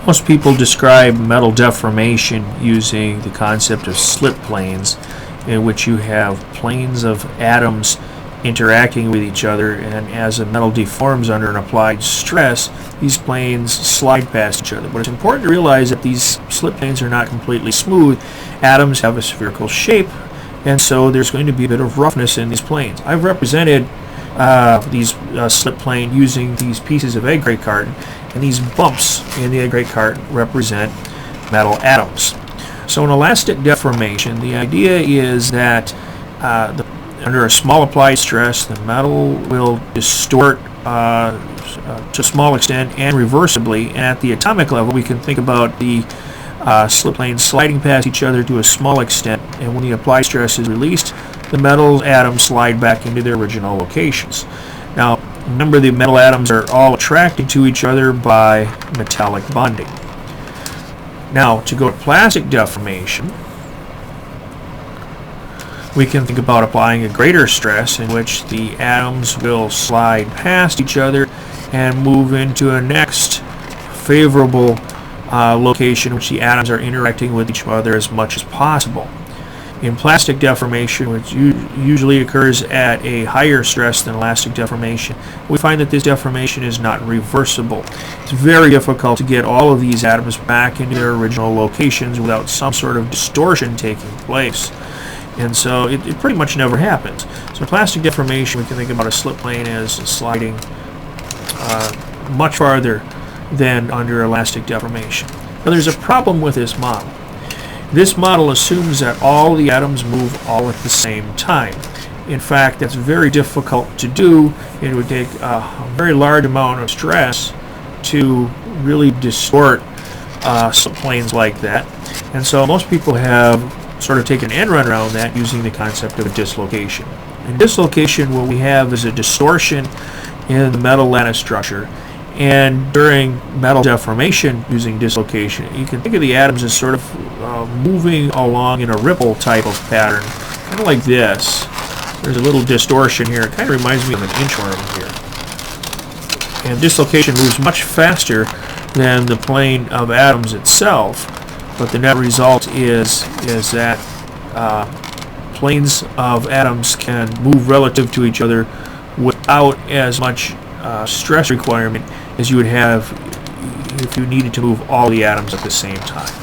Most people describe metal deformation using the concept of slip planes, in which you have planes of atoms interacting with each other, and as a metal deforms under an applied stress, these planes slide past each other. But it's important to realize that these slip planes are not completely smooth. Atoms have a spherical shape, and so there's going to be a bit of roughness in these planes. I've represented these slip plane using these pieces of egg crate carton, and these bumps in the egg crate carton represent metal atoms. So in elastic deformation, the idea is that under a small applied stress, the metal will distort to a small extent and reversibly. And at the atomic level, we can think about the slip planes sliding past each other to a small extent, and when the applied stress is released, the metal atoms slide back into their original locations. Now, remember, the metal atoms are all attracted to each other by metallic bonding. Now, to go to plastic deformation, we can think about applying a greater stress in which the atoms will slide past each other and move into a next favorable location in which the atoms are interacting with each other as much as possible. In plastic deformation, which usually occurs at a higher stress than elastic deformation, we find that this deformation is not reversible. It's very difficult to get all of these atoms back into their original locations without some sort of distortion taking place. And so it pretty much never happens. So in plastic deformation, we can think about a slip plane as sliding much farther than under elastic deformation. Now, there's a problem with this model. This model assumes that all the atoms move all at the same time. In fact, that's very difficult to do. It would take a very large amount of stress to really distort slip planes like that. And so most people have sort of taken an end run around that using the concept of a dislocation. In dislocation, what we have is a distortion in the metal lattice structure. And during metal deformation using dislocation, you can think of the atoms as sort of moving along in a ripple type of pattern, kind of like this. There's a little distortion here. It kind of reminds me of an inchworm here. And dislocation moves much faster than the plane of atoms itself, but the net result is that planes of atoms can move relative to each other without as much stress requirement as you would have if you needed to move all the atoms at the same time.